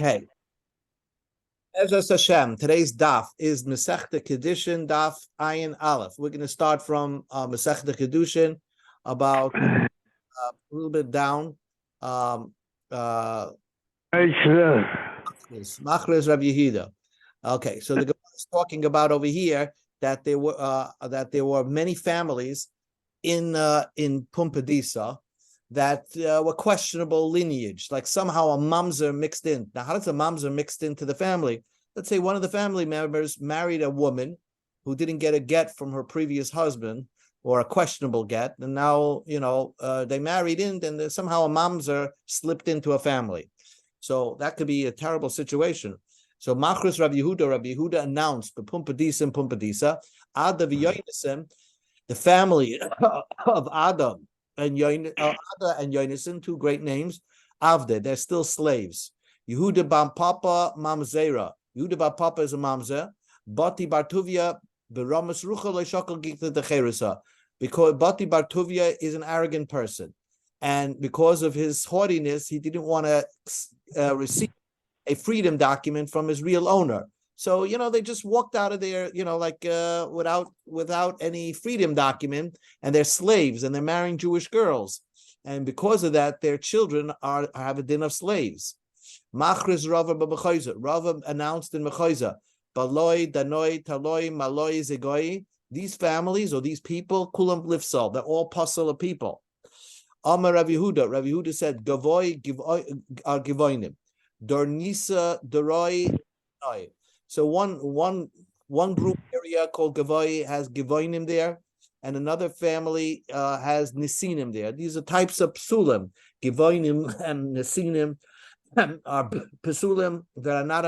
Okay. Ezras Hashem, today's daf is Masechta Kiddushin Daf Ayin Aleph. We're going to start from Masechta Kiddushin, about a little bit down. Machres Rabbi Yehuda. Okay, so the Gemara is talking about over here that there were many families in Pumbedisa that were questionable lineage, like somehow a mamzer mixed in. Now, how does a mamzer mixed into the family? Let's say one of the family members married a woman who didn't get a get from her previous husband, or a questionable get, and now, they married in, and somehow a mamzer slipped into a family. So that could be a terrible situation. So Machris Rabbi Yehuda announced the Pumbedisa and Pumbedisa, Ada v'Yonasim, the family of Adam and Yonasim, two great names. Avde, they're still slaves. Yehuda Bam Papa Mamzera. Yehuda Bam Papa is a mamzer. Bati Bartuvia Beramas Rucha Leishakal Gikta Decherisa. Because Bati Bartuvia is an arrogant person, and because of his haughtiness, he didn't want to receive a freedom document from his real owner. So, they just walked out of there, without any freedom document, and they're slaves, and they're marrying Jewish girls. And because of that, their children have a din of slaves. Machris Rava b'Mechoza. Rava announced in Mechoza, Baloi, Danoi, Taloi, Maloi, Zegoi. These families, or these people, Kulam Lifsal, they're all puzzle of people. Amar Rav Yehuda said, Gavoi are Givoinim. Dornisa, Doroi, So one group area called Gavoi has Givoinim there, and another family has Nisinim there. These are types of psulim. Givoinim and Nisinim are psulim that are not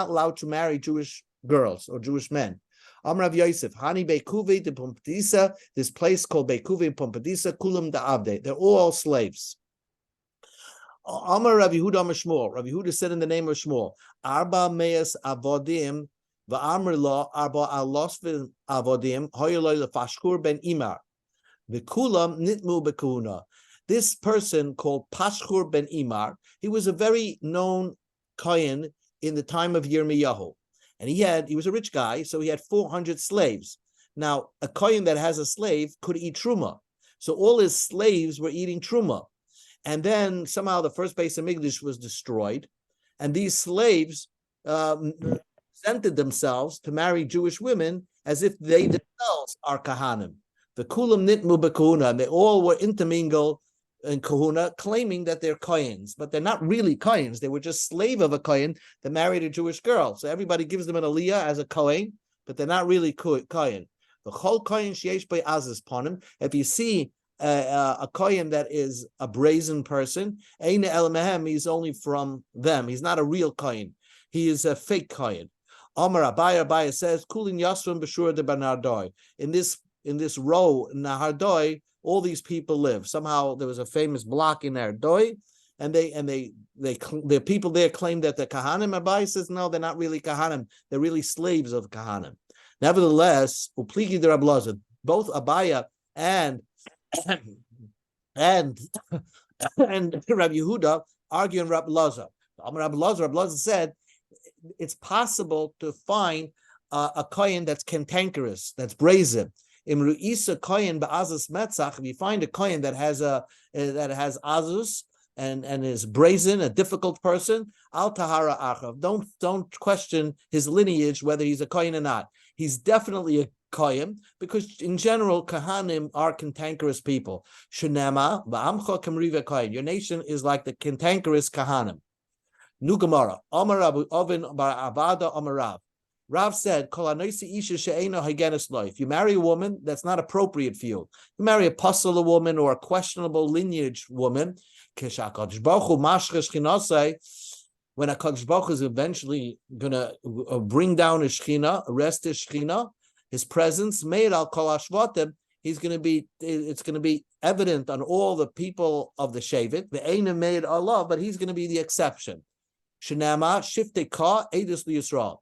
allowed to marry Jewish girls or Jewish men. Amrav Yosef, Hani Beikuvi de Pumbedisa, this place called Beikuvi Pumbedisa, Kulam da Abde. They're all slaves. Amar Rabbi Yehuda Shmuel. Rabbi Yehuda said in the name of Shmuel, Arba Meas Avodim, Va'amr Lo, Arba Alos Avodim, Hoyoloi Lefashkur ben Imar. V'kulam Nitmu Bekuna. This person called Pashkur ben Imar, he was a very known Kohen in the time of Yirmiyahu. And he was a rich guy, so he had 400 slaves. Now, a Kohen that has a slave could eat truma. So all his slaves were eating truma. And then somehow the first base of Migdash was destroyed. And these slaves presented themselves to marry Jewish women as if they themselves are Kahanim. The Kulam Nitmu Bekuna, and they all were intermingled in Kahuna, claiming that they're Kohens, but they're not really Kohens. They were just slave of a Kohen that married a Jewish girl. So everybody gives them an aliyah as a Kohen, but they're not really Kohen. The whole Kohen sheyesh by azis ponim. If you see a Kohen that is a brazen person, Ein el mehem, he's only from them. He's not a real Kohen. He is a fake Kohen. Amar Abaya says, Kulin Yasrim B'Shur de Bernardoi. In this row, Nahardoi, all these people live. Somehow there was a famous block in Nahardoi, and the people there claim that they're Kahanim. Abaya says, no, they're not really Kahanim. They're really slaves of Kahanim. Nevertheless, Upligi de Rablaza, both Abaya and Rabbi Yehuda argue in Rabbi Lazar. Rabbi Lazar said it's possible to find a kohen that's cantankerous, that's brazen. Imruisa kohen ba'azus metzach. If you find a kohen that has azus and is brazen, a difficult person, al tahara achav. Don't question his lineage whether he's a kohen or not. He's definitely a kohen, because in general, kahanim are cantankerous people. Shunema va'amcha kamriva kohen. Your nation is like the cantankerous kahanim. Nugamara Amar Rav Ovin bar Avada Amar Rav. Rav said, if you marry a woman that's not appropriate for you, you marry a puzzle woman or a questionable lineage woman, when HaKadosh Baruch Hu is eventually going to bring down his Shechina, arrest his Shechina, his presence, made al kol hashvatim, it's going to be evident on all the people of the Shevet, the Einim made Allah, but he's going to be the exception. Shenama, Shiftei Ka, Eidus Yisrael.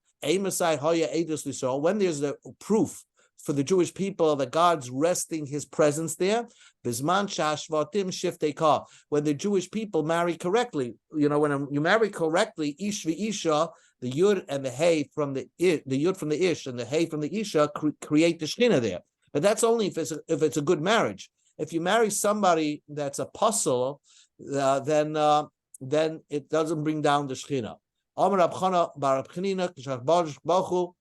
When there's a proof for the Jewish people that God's resting His presence there. Bisman shashvatim shiftei ka. When the Jewish people marry correctly, when you marry correctly, ish v'isha, the yud and the hey from the yud from the ish and the hey from the isha create the shechina there. But that's only if it's a good marriage. If you marry somebody that's a puzzle, then it doesn't bring down the shechina. Amar Rab Chana bar Rab Chanina k'shach baruch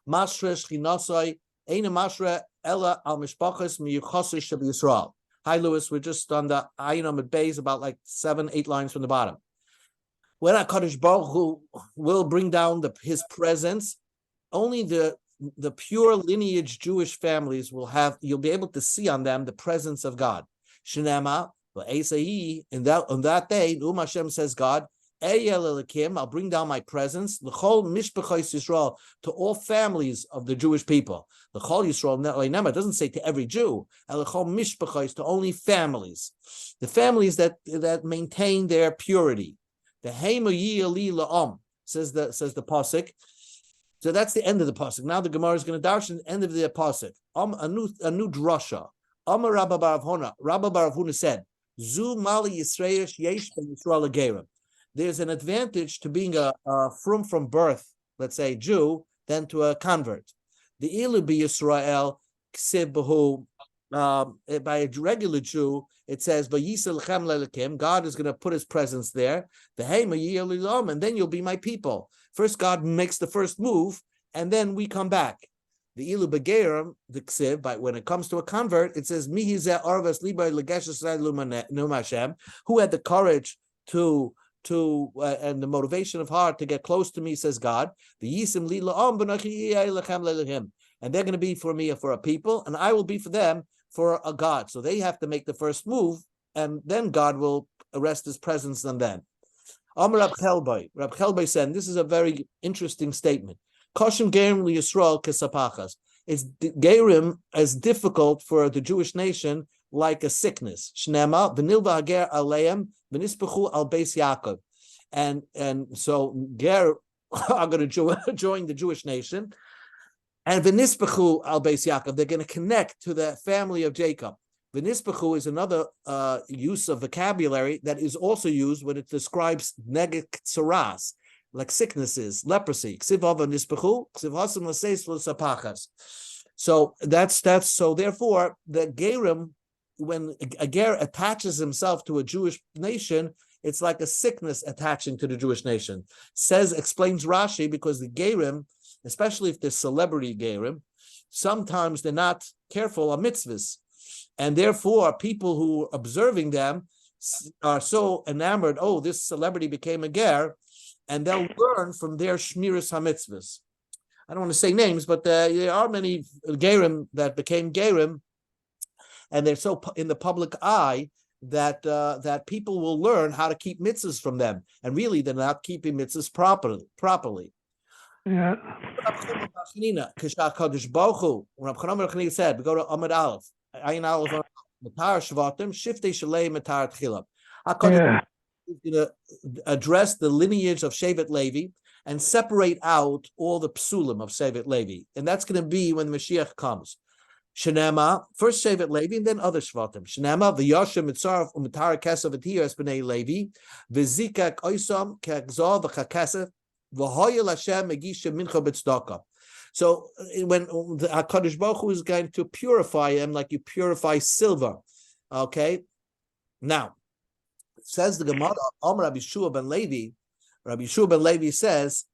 Masre Shchinasai Eina Masre Ella Al Mishpachas Miyuchasei Sheb Yisrael. Hi, Lewis. We're just on the Ayin Amid Beis, about like 7-8 lines from the bottom. When HaKadosh Baruch Hu will bring down His presence, only the pure lineage Jewish families you'll be able to see on them the presence of God. Shnema, on that day, Hashem says God, I'll bring down my presence l'chol mishpachos Yisrael, to all families of the Jewish people. L'chol Yisrael, it doesn't say to every Jew. L'chol mishpachos, to only families, the families that maintain their purity. The Hema Yili La'am says the pasuk. So that's the end of the pasuk. Now the Gemara is going to darshan the end of the pasuk. A new drasha. Amar Rabba Bar Avhona. Rabba Bar Avhona said, Zu Mali Yisrael Yesh Ben Yisrael Gerim. There's an advantage to being a from birth, let's say, Jew, than to a convert. The ilu be Yisrael ksibahu, by a regular Jew, it says, God is going to put His presence there. And then you'll be my people. First, God makes the first move, and then we come back. The ilu begerim, the ksiv, but when it comes to a convert, it says, who had the courage to and the motivation of heart to get close to me, says God. The yisim li la'am b'nachi, and they're going to be for me for a people, and I will be for them for a God. So they have to make the first move, and then God will arrest His presence on them. Amar Rab Chelbai said, and this is a very interesting statement. Koshim gerim li Yisrael kesapachas. It's gerim as difficult for the Jewish nation like a sickness. Shnema v'nilva hager aleim v'nispechu al beis Yaakov, and so ger are going to join the Jewish nation, and v'nispechu al beis Yaakov, they're going to connect to the family of Jacob. V'nispechu is another use of vocabulary that is also used when it describes negek tsaras, like sicknesses, leprosy. So that's so. Therefore, the gerim, when a ger attaches himself to a Jewish nation, it's like a sickness attaching to the Jewish nation. Explains Rashi, because the gerim, especially if they're celebrity gerim, sometimes they're not careful on mitzvahs, and therefore people who are observing them are so enamored. Oh, this celebrity became a ger, and they'll learn from their shmiras hamitzvahs. I don't want to say names, but there are many gerim that became gerim, and they're so in the public eye that people will learn how to keep mitzvahs from them, and really they're not keeping mitzvahs properly. Yeah. Rab Chanina said, we go to Amud Aleph, Ayin Aleph, Matar Shvatim, Shiftei Shalei Matar Tchila. HaKadosh is going to address the lineage of Shevet Levi and separate out all the psulim of Shevet Levi, and that's going to be when the Mashiach comes. Shenema, first Shevet Levi, and then other Shvatim. Shenema, v'yashem mitzaref u'mitar kesav v'tiyas b'nei Levi, v'zikak oisam k'akzav v'chakesef, v'hoyel Hashem megisha mincha b'tzedakah. So when the HaKadosh Baruch Hu is going to purify him like you purify silver, okay? Now, says the Gemara, Rabbi Yeshua ben Levi says,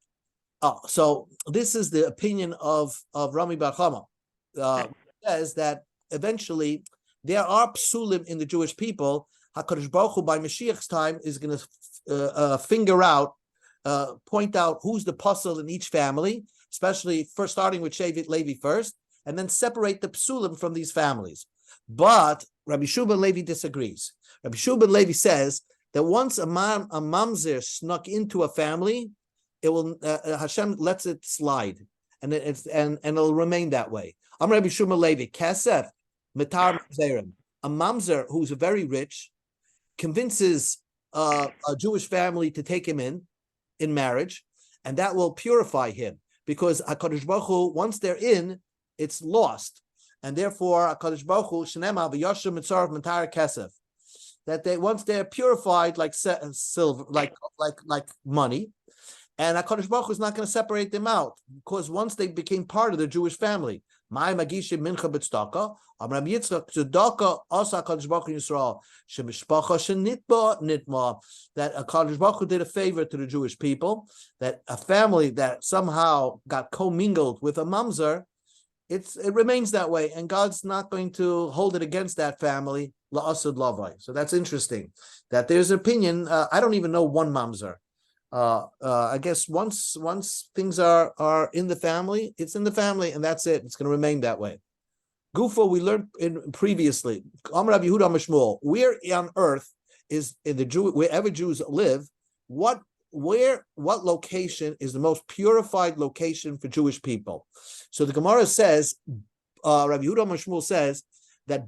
so this is the opinion of Rami Bar Chama. Says that eventually there are psulim in the Jewish people. HaKadosh Baruch Hu by Mashiach's time is going to point out who's the puzzle in each family, especially first starting with Shevet Levi first, and then separate the psulim from these families. But Rabbi Yeshua ben Levi disagrees. Rabbi Yeshua ben Levi says that once a mamzer snuck into a family, it will Hashem lets it slide, and it'll remain that way. I'm Rabbi Yeshua ben Levi. Kasef mitar mamzerim. A mamzer who's very rich convinces a Jewish family to take him in marriage, and that will purify him, because HaKadosh Baruch Hu, once they're in, it's lost. And therefore, HaKadosh Baruch Hu, Shenema, V'yashim Mitzarav Mentar Kesef, that they once they're purified like silver, like money, and HaKadosh Baruch Hu is not going to separate them out, because once they became part of the Jewish family, my Magishim Mincha B'Tzedakah, Amram Yitzchak Tzedakah Asa HaKadosh Baruch Hu Yisrael Shemishpacha Shenitba Nitma, that HaKadosh Baruch Hu did a favor to the Jewish people, that a family that somehow got commingled with a mamzer, it remains that way, and God's not going to hold it against that family. La'asud lavai. So that's interesting. That there's an opinion. I don't even know one mamzer. I guess once things are in the family, it's in the family, and that's it. It's going to remain that way. Gufa, we learned previously. Amar Rabbi Yehuda Mishmuel, where on earth is in the Jew, wherever Jews live, what location is the most purified location for Jewish people? So the Gemara says, Rabbi Yehuda Mishmuel says that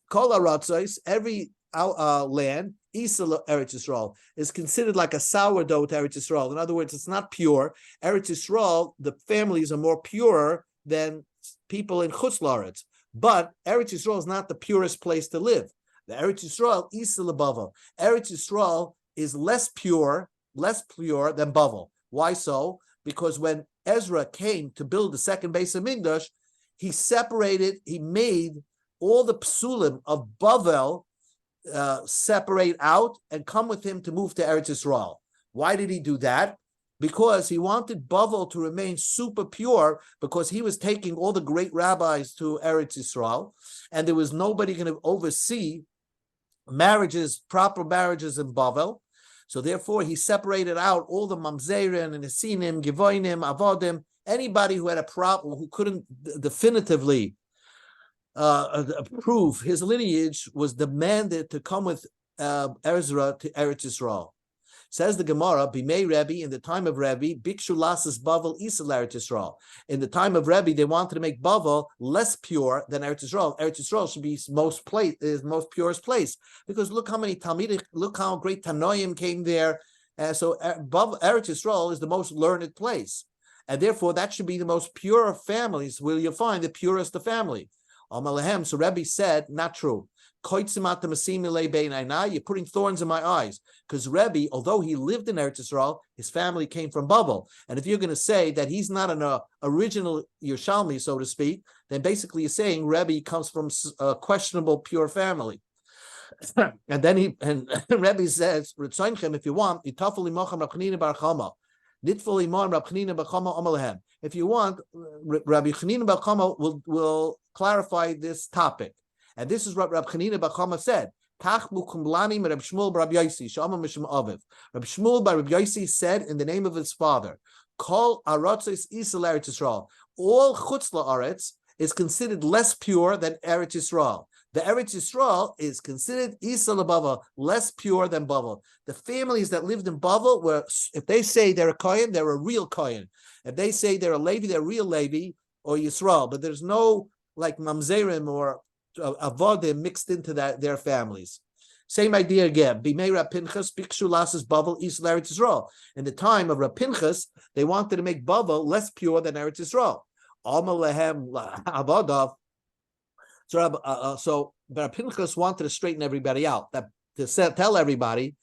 Kol Aratzos, every land, Isla Eretz Yisrael, is considered like a sourdough to Eretz Yisrael. In other words, it's not pure. Eretz Yisrael, the families are more pure than people in Chutz La'aretz. But Eretz Yisrael is not the purest place to live. The Eretz Yisrael, Isla Bavel. Eretz Yisrael is less pure than Bavel. Why so? Because when Ezra came to build the second base of Mikdash, he made all the psulim of Bavel separate out and come with him to move to Eretz Yisrael. Why did he do that? Because he wanted Bavel to remain super pure, because he was taking all the great rabbis to Eretz Yisrael, and there was nobody going to oversee proper marriages in Bavel. So therefore, he separated out all the mamzerim and esinim, givoinim, avodim, anybody who had a problem, who couldn't definitively prove his lineage, was demanded to come with Ezra to Eretz Yisrael. Says the Gemara, Bimei Rebbe, in the time of Rebbe, Bikshu Lasas Bavel Isa Eretz Yisrael. In the time of Rebbe, they wanted to make Bavel less pure than Eretz Yisrael. Eretz Yisrael should be his most purest place, because look how many Talmidim, look how great Tanoim came there. So Eretz Yisrael is the most learned place, and therefore that should be the most pure of families, where you'll find the purest of family. So Rebbe said, not true. You're putting thorns in my eyes, because Rebbe, although he lived in Eretz Yisrael, his family came from Bavel. And if you're going to say that he's not an original Yerushalmi, so to speak, then basically you're saying Rebbe comes from a questionable pure family. And then Rebbe says, if you want, if you want, Rabbi Chanina Bar Chama will clarify this topic. And this is what Rabbi Chanina Bar Chama said. Rabbi Shmuel bar Rabbi Yossi said in the name of his father, Kol Aratzos Isel Eretz Yisrael. All Chutz La'aretz is considered less pure than Eretz Yisrael. The Eretz Yisrael is considered Isel Bavel, less pure than Bavel. The families that lived in Bavel were, if they say they're a Kohen, they're a real Kohen. If they say they're a Levi, they're a real Levi or Yisrael. But there's no like Mamzerim or Avodim mixed into their families. Same idea again. Bimei Rab Pinchas Bikshu Lasas Bavel Isel Eretz Yisrael. In the time of Rab Pinchas, they wanted to make Bavel less pure than Eretz Yisrael. Amalehem Abadav. So Rab Pinchas wanted to straighten everybody out, tell everybody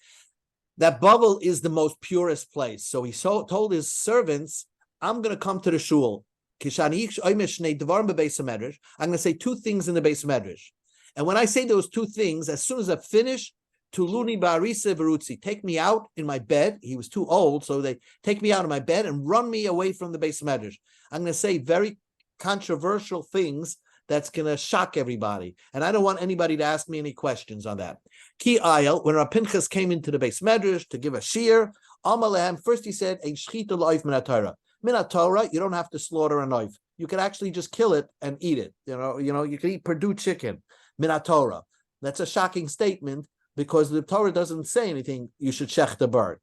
that Bavel is the most purest place. So he told his servants, I'm going to come to the shul. I'm going to say two things in the Beis Medrash. And when I say those two things, as soon as I finish, Tuluni Barisa Verutzi, take me out in my bed. He was too old, so they take me out of my bed and run me away from the Beis Medrash. I'm going to say very controversial things that's going to shock everybody. And I don't want anybody to ask me any questions on that. Ki Ayel, when Rav Pinchas came into the Beis Medrash to give a shiur, Amalehem, first he said, Ein shchita l'oif min haTorah. Min haTorah, you don't have to slaughter a knife. You can actually just kill it and eat it. You can eat Purdue chicken. Min haTorah. That's a shocking statement, because the Torah doesn't say anything, you should shech the bird.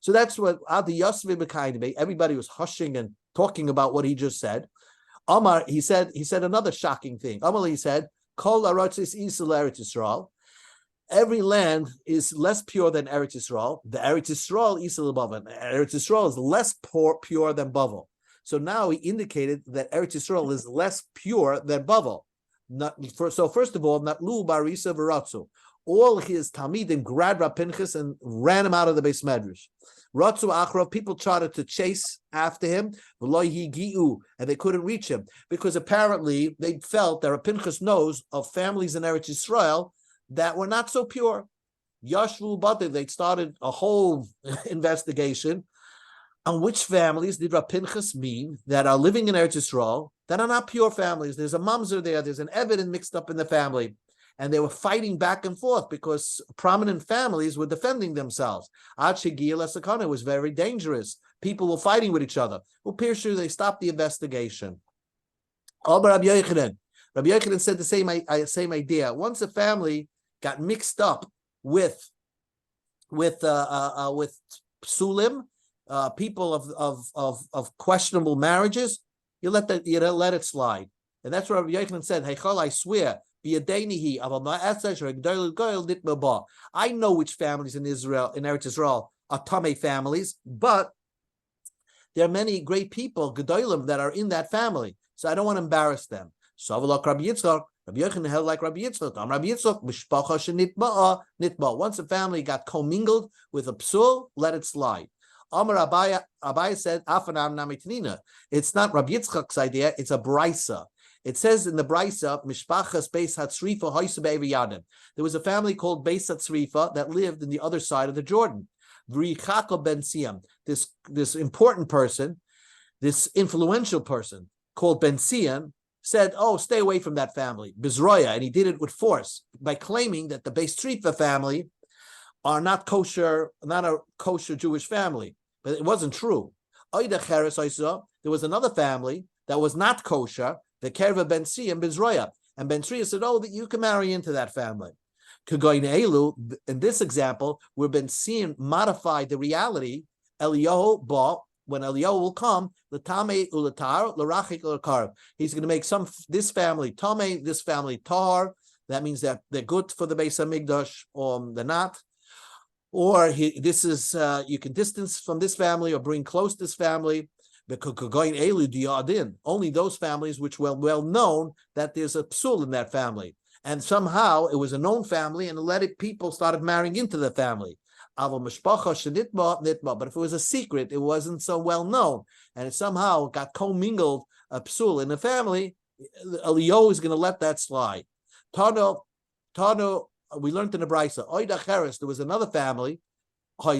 So that's what Adi Yosvi B'Kainbe, everybody was hushing and talking about what he just said. Amar, he said another shocking thing. Amar, he said, Kol Aratzos Isel Eretz Yisrael. Every land is less pure than Eretz Yisrael. The Eretz Yisrael Isel Bavel. Eretz Yisrael is less pure than Bavel. So now he indicated that Eretz Yisrael is less pure than Bavel. So first of all, Natlu Barisa V'Ratzu. All his Talmidim grabbed Rav Pinchas and ran him out of the Beis Medrash. Ratzu Achrav, people tried to chase after him, and they couldn't reach him because apparently they felt that Rav Pinchas knows of families in Eretz Yisrael that were not so pure. Yashvu Bate, they started a whole investigation on which families did Rav Pinchas mean that are living in Eretz Yisrael that are not pure families. There's a mamzer there, there's an evidence mixed up in the family. And they were fighting back and forth because prominent families were defending themselves. Ad Shegiyah L'Sakana was very dangerous. People were fighting with each other. Well, Pirshu, they stopped the investigation. Rabbi Yochanan said the same idea. Once a family got mixed up with psulim, people of questionable marriages, you let it slide. And that's what Rabbi Yochanan said. Heichal, I swear. I know which families in Israel, in Eretz Yisrael, are Tamei families, but there are many great people, Gedolim, that are in that family. So I don't want to embarrass them. So Rabbi Yochanan held like Rabbi Yitzchak. Rabbi Yitzchak, mishpacha shenitba'a. Once a family got commingled with a psul, let it slide. Amar Abaya said, Afanam namitinina. It's not Rabbi Yitzchak's idea, it's a brisa. It says in the Brisa, Mishpachas Beis Hatzrifa Hoysa Be'eviyadim. There was a family called Beis Hatzrifa that lived in the other side of the Jordan. V'richako ben Siyam. This important person, this influential person called Ben Siyam, said, "Oh, stay away from that family, Bizroya," and he did it with force by claiming that the Beis Hatzrifa family are not kosher, not a kosher Jewish family, but it wasn't true. There was another family that was not kosher. The Kerva Ben Siyam Bizroya. And Ben Siyam said, oh, that you can marry into that family. In this example, where Ben Siyam modified the reality, Eliyahu bought, when Eliyahu will come, L'tamei u'letar, l'rachik l'kar. He's going to make this family tamei, this family tar. That means that they're good for the Beis Hamikdash, or they're not. Or you can distance from this family or bring close this family. Only those families which were well known that there's a psul in that family, and somehow it was a known family, and people started marrying into the family. But if it was a secret, it wasn't so well known, and it somehow got commingled a psul in the family. Eliyahu is going to let that slide. Tano, we learned in the Brisa. There was another family. There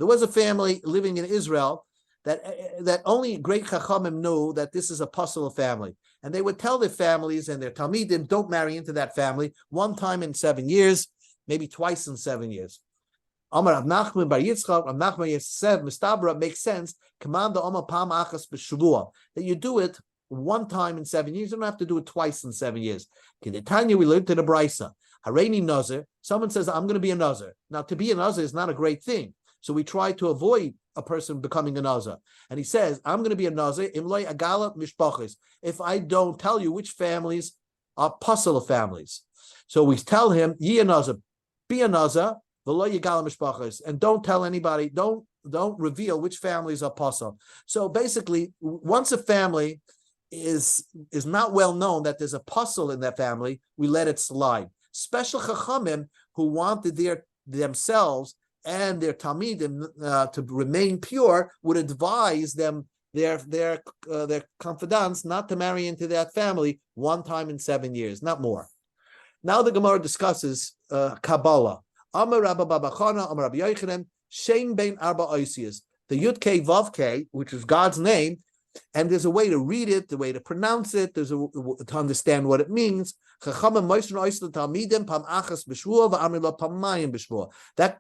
was a family living in Israel that only great chachamim knew that this is a puzzle family, and they would tell their families and their talmidim, don't marry into that family one time in 7 years, maybe twice in 7 years. Amar Rav Nachman bar Yitzchak, Rav Nachman said, Mistabra makes sense. Command the Omar Pam Achas b'Shavua, that you do it one time in 7 years. You don't have to do it twice in 7 years. Tanya, we learned in the Brisa. Hareini Nazir. Someone says, I'm going to be a Nazir. Now, to be a Nazir is not a great thing. So we try to avoid a person becoming a Nazir. And he says, I'm going to be a Nazir. Imloi agala mishpachis. If I don't tell you which families are puzzle families. So we tell him, Ye a Nazir, be a Nazir, v'lo yagala mishpachis, and don't tell anybody, don't reveal which families are puzzle. So basically, once a family is not well known that there's a puzzle in that family, we let it slide. Special chachamim who wanted themselves and their talmidim to remain pure would advise them, their confidants, not to marry into that family one time in 7 years, not more. Now the Gemara discusses Kabbalah. Amar Rabba Babachana, Amar Rabbi Yochanan, Shem Bein Arba Oisias. The Yud Kei Vav Kei, which is God's name, and there's a way to read it, the way to pronounce it, there's to understand what it means. That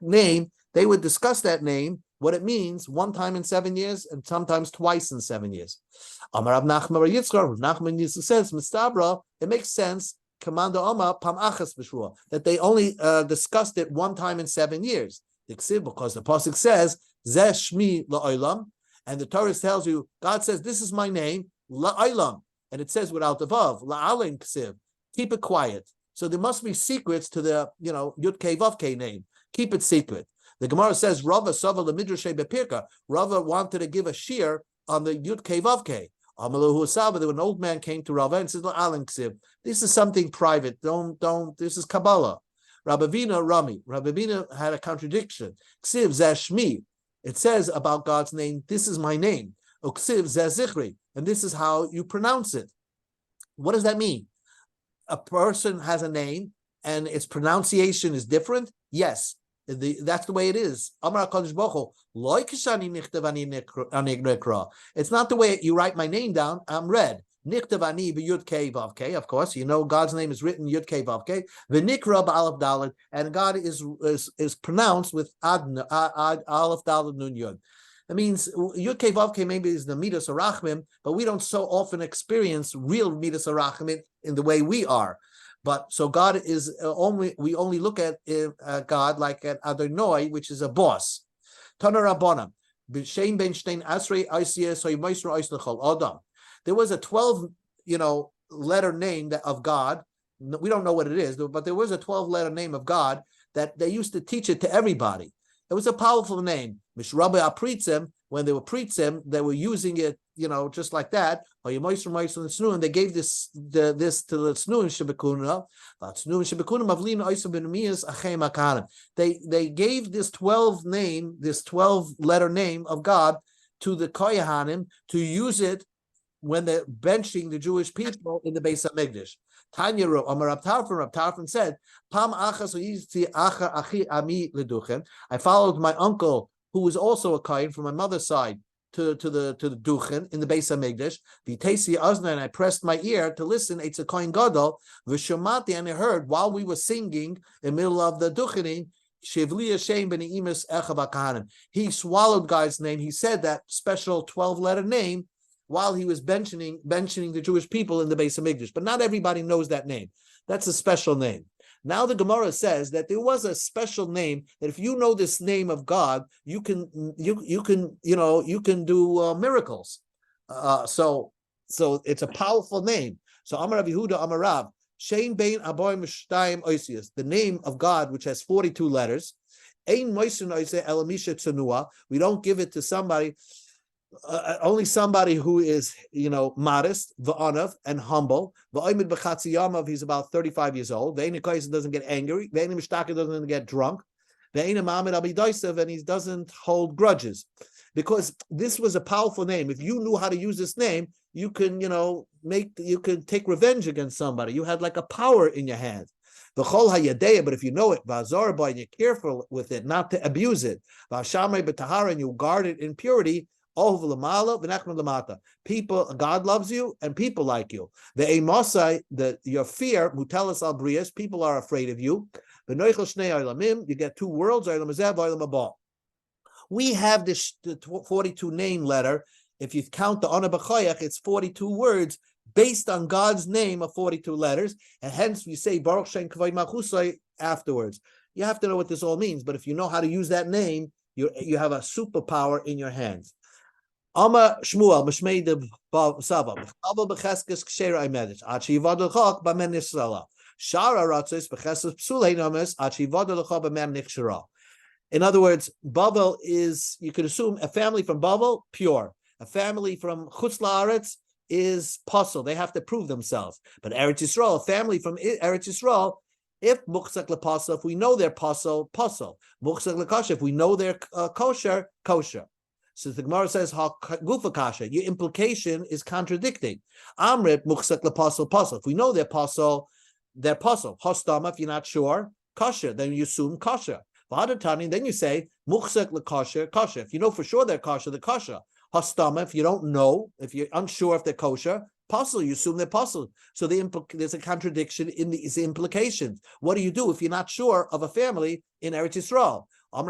name, they would discuss that name, what it means, one time in 7 years, and sometimes twice in 7 years. Amar Rav Nachman bar Yitzchak, Rav Nachman says, Mistabra, it makes sense, Commander Omar Pam Achas B'Shvua, that they only discussed it one time in 7 years. Because the pasuk says, Zeh Shmi La'olam, and the Torah tells you, God says, this is my name, La'olam, and it says without the vav, La'alen Ksiv, keep it quiet. So there must be secrets to the, Yud Kei Vav Kei name. Keep it secret. The Gemara says, Rava Sava the Midrashay Bepirka. Rava wanted to give a shear on the Yud Kei Vav Kei. Amalahu Saba, when an old man came to Rava and said, this is something private. Don't, this is Kabbalah. Rabavina Rami. Rabavina had a contradiction. Ksiv Zashmi. It says about God's name, this is my name. Uksiv Zazichri. And this is how you pronounce it. What does that mean? A person has a name and its pronunciation is different? Yes. That's the way it is. It's not the way you write my name down. I'm read. Of course, God's name is written Yud Kei Vav Kei. V'nikra b'Aleph Daled, and God is pronounced with Aleph Daled Nun Yud. That means Yud Kei Vav Kei maybe is the Midas Arachmim, but we don't so often experience real Midas Arachmim in the way we are. But so God is we only look at God like at Adonai, which is a boss. Tana Rabbanan, b'shein ben shtein asrei ICS hoymoisro oislechol Adam. There was a 12, letter name of God. We don't know what it is, but there was a 12-letter name of God that they used to teach it to everybody. It was a powerful name. Mishrabe apritzem, when they were pritzem, they were using it, just like that. And they gave this to the Snu and Shebekuna. They gave this 12-letter name of God to the Kohanim to use it when they're benching the Jewish people in the Beis HaMikdash. Tanya wrote, Rab Tarfon said, I followed my uncle, who was also a Kohen from my mother's side, to the Duchen in the Beis HaMikdash. V'teisi azna, and I pressed my ear to listen. It's a Kohen Gadol. V'shomati, and I heard while we were singing in the middle of the Duchening, he swallowed God's name. He said that special 12-letter name while he was benching the Jewish people in the Beis HaMikdash. But not everybody knows that name. That's a special name. Now the Gemara says that there was a special name that if you know this name of God, you can do miracles. So it's a powerful name. So Amar Rav Yehuda Amar Rav, Shein Bein Aboim Shtayim Oisius, the name of God which has 42 letters. Ein Moisin Oiseh Elamisha Tzenua. We don't give it to somebody. Only somebody who is, modest, v'anav, and humble. V'oimid b'chatzi yamav, he's about 35 years old. V'ein koyis doesn't get angry. V'ein mishtaka doesn't get drunk. V'ein ma'amid abidaisav, and he doesn't hold grudges. Because this was a powerful name. If you knew how to use this name, you can, you can take revenge against somebody. You had like a power in your hands. V'chol hayadeya, but if you know it, v'azor by, and you're careful with it, not to abuse it. V'ashamay b'tahara, and you guard it in purity. People, God loves you, and people like you. Your fear, mutelas al brias, people are afraid of you. You get two worlds. We have this 42 name letter. If you count the Ana B'Choyach, it's 42 words based on God's name of 42 letters, and hence we say Baruch Shem Kavod Malchusai afterwards. You have to know what this all means, but if you know how to use that name, you have a superpower in your hands. Ama Shmuel Mishmei de Sava B'Chabel B'Cheskes Ksheira Imedich Achi Yivad L'Chok B'Men Nisrala Shara Ratzos B'Cheskes Psulei Nomes Achi Yivad L'Chok B'Men Nichshara. In other words, Bavel is, you could assume, a family from Bavel, pure. A family from Chutz La'aretz is puzzle. They have to prove themselves. But Eretz Yisrael, a family from Eretz Yisrael, if Muchzak L'Pasel, if we know they're puzzle. Muchzak L'Kosher, if we know they're kosher. So the Gemara says, "Gufa kasha." Your implication is contradicting. Amrit muchsak lepasul. If we know they're pasul, Hostama, if you're not sure, kosher. Then you assume kosher. V'hadatani, then you say muchsak lekosher, kosher. If you know for sure they're kosher, the kosher. Hostama, if you don't know, if you're unsure if they're kosher, pasul, you assume they're pasul. So there's a contradiction in these implications. What do you do if you're not sure of a family in Eretz Yisrael? It's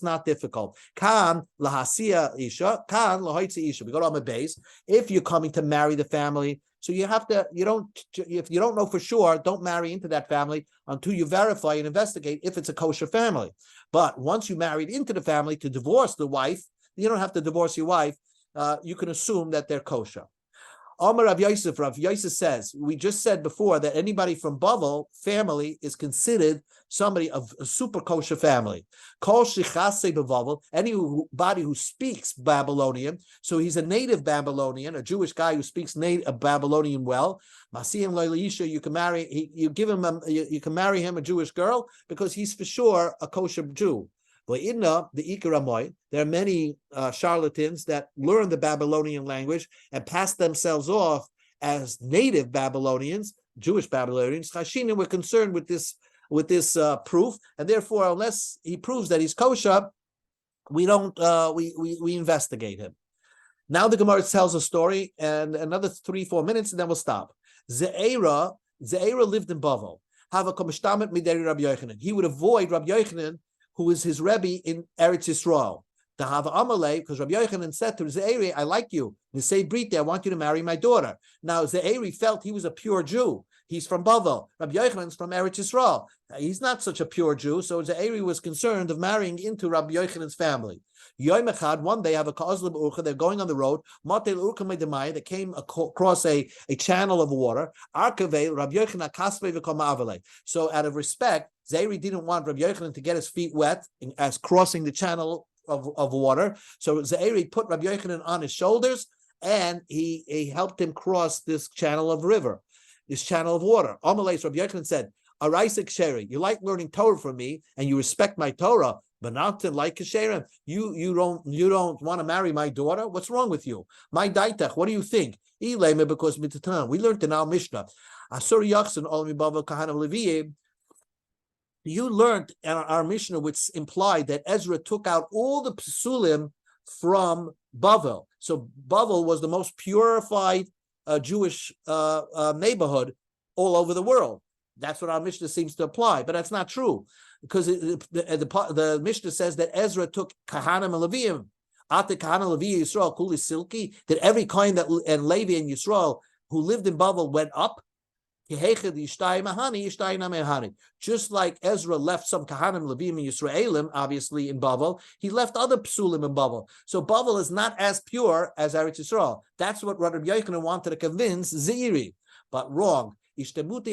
not difficult. Kan lahasiya isha, kan lahoitzi isha. We go to Amud Beis. If you're coming to marry the family, so you have to. If you don't know for sure, don't marry into that family until you verify and investigate if it's a kosher family. But once you married into the family to divorce the wife, you don't have to divorce your wife. You can assume that they're kosher. Omar Rav Yosef says, we just said before that anybody from Bavel family is considered somebody of a super kosher family. Kol shichase bevavel, anybody who speaks Babylonian, so he's a native Babylonian, a Jewish guy who speaks Babylonian well. Masiyim lo'leisha, you can marry, you can marry him, a Jewish girl, because he's for sure a kosher Jew. There are many charlatans that learn the Babylonian language and pass themselves off as native Babylonians, Jewish Babylonians. Chashinim, we're concerned with this proof, and therefore, unless he proves that he's kosher, we don't we investigate him. Now the Gemara tells a story, and another 3-4 minutes, and then we'll stop. Ze'era lived in Bavel. He would avoid Rabbi Yochanan, who was his Rebbe in Eretz Yisrael. Because Rabbi Yochanan said to Ze'eri, I like you. Nisei Briti, I want you to marry my daughter. Now Ze'eri felt he was a pure Jew. He's from Bavel. Rabbi Yochanan's from Eretz Yisrael. He's not such a pure Jew, so Ze'eri was concerned of marrying into Rabbi Yochanan's family. Yom Echad, one day, they're going on the road. They came across a channel of water. So out of respect, Ze'eri didn't want Rabbi Yochanan to get his feet wet as crossing the channel of water. So Ze'eri put Rabbi Yochanan on his shoulders, and he helped him cross this channel of river, this channel of water. Amalei, Rabbi Yochanan said, Araisik Sheri, you like learning Torah from me, and you respect my Torah, but not to like Kesherim. You don't want to marry my daughter? What's wrong with you? My daitach, what do you think? Ilema, because we learned in our Mishnah. Asur Yachsan Olmi Bavel Kahana Levi. You learned in our Mishnah, which implied that Ezra took out all the psulim from Bavel. So Bavel was the most purified Jewish neighborhood all over the world. That's what our Mishnah seems to apply, but that's not true, because the Mishnah says that Ezra took Kahanim and Leviim. After Kahanim, Levi, Yisrael, Kuli Silki, that every kind and Levi and Yisrael who lived in Bavel went up. Just like Ezra left some Kahanim, Levim, and Yisraelim, obviously in Bavel, he left other psulim in Bavel. So Bavel is not as pure as Eretz Yisrael. That's what Rabbi Yochanan wanted to convince Ze'eri, but wrong. That's not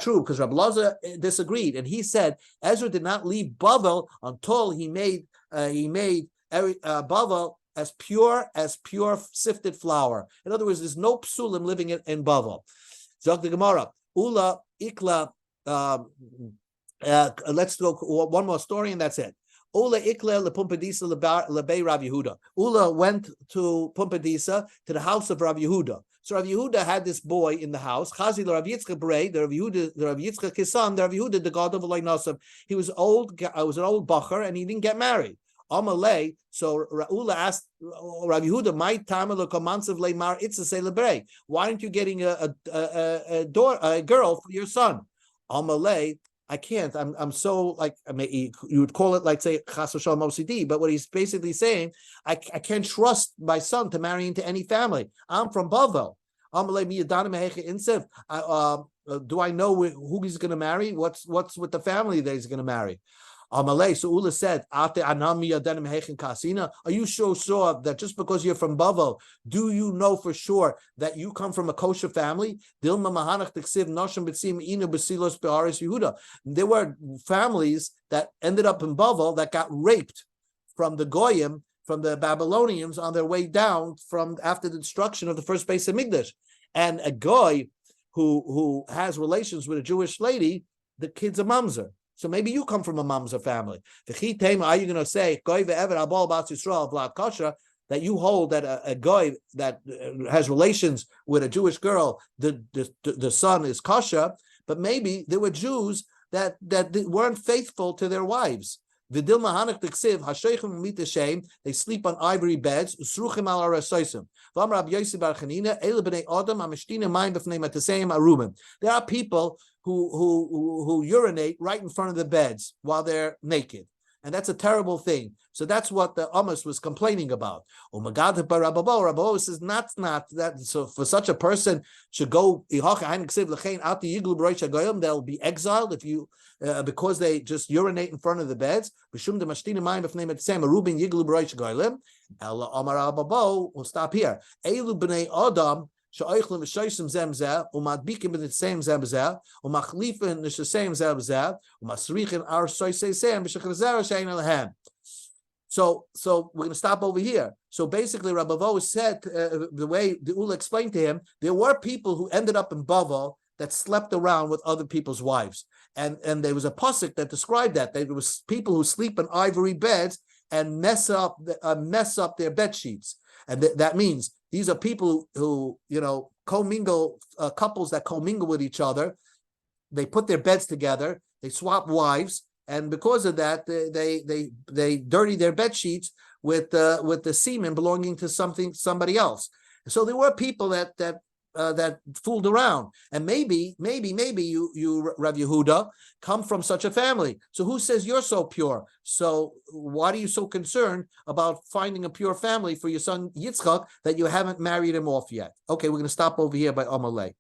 true, because Rabbi Lazar disagreed, and he said Ezra did not leave Bavel until he made Bavel as pure sifted flour. In other words, there's no psulim living in Bavel. Zog the Gemara. Ula ikla. Let's go one more story, and that's it. Ula ikla lepumbedisa lebei Rav Yehuda. Ula went to Pumbedisa, to the house of Rav Yehuda. So Rav Yehuda had this boy in the house. Chazi Rav Yitzchak Berei, the Rav Yitzchak his son, the Rav Yehuda, the god of Eloi Nasav. He was old. I was an old bacher, and he didn't get married. Amalei, so Ula asked Rav Yehuda, "My tamelo komansav leimar itzasei lebrei. Why aren't you getting a girl for your son?" Amalei, I can't. I'm so like, I mean, you would call it like, say, chas v'shalom OCD, but what he's basically saying, I can't trust my son to marry into any family. I'm from Bavel. Amalei miyadanim heche insev. Do I know who he's going to marry? What's with the family that he's going to marry? Amalei, so Ula said, are you so sure that just because you're from Bavel, do you know for sure that you come from a kosher family? There were families that ended up in Bavel that got raped from the Goyim, from the Babylonians, on their way down from after the destruction of the first Beis Hamikdash. And a Goy who has relations with a Jewish lady, the kid's a mamzer. So maybe you come from a mamzer family. Are you going to say that you hold that a guy that has relations with a Jewish girl, the son is kosher, but maybe there were Jews that weren't faithful to their wives. They sleep on ivory beds. There are people who urinate right in front of the beds while they're naked. and that's a terrible thing. So that's what the Amos was complaining about. Rabbo says not that. So for such a person should go, they'll be exiled if you because they just urinate in front of the beds. We'll stop here. Elu b'nei Adam she'oichlin v'shoysim zem zeh umadbikim b'nitzem zem zeh umachlifin n'shesem zem zeh umasrichin ar soysei sem b'shechazera she'ein alehem. So we're going to stop over here. So basically, Rabbi Vo said the way the Ula explained to him, there were people who ended up in Bavel that slept around with other people's wives, and there was a pasuk that described that there was people who sleep in ivory beds and mess up their bed sheets, and that means these are people who commingle, couples that commingle with each other. They put their beds together, they swap wives, and because of that, they dirty their bed sheets with the semen belonging to somebody else. So there were people that fooled around, and maybe you Rav Yehuda come from such a family. So who says you're so pure? So why are you so concerned about finding a pure family for your son Yitzchak that you haven't married him off yet? Okay, we're going to stop over here by Amalei.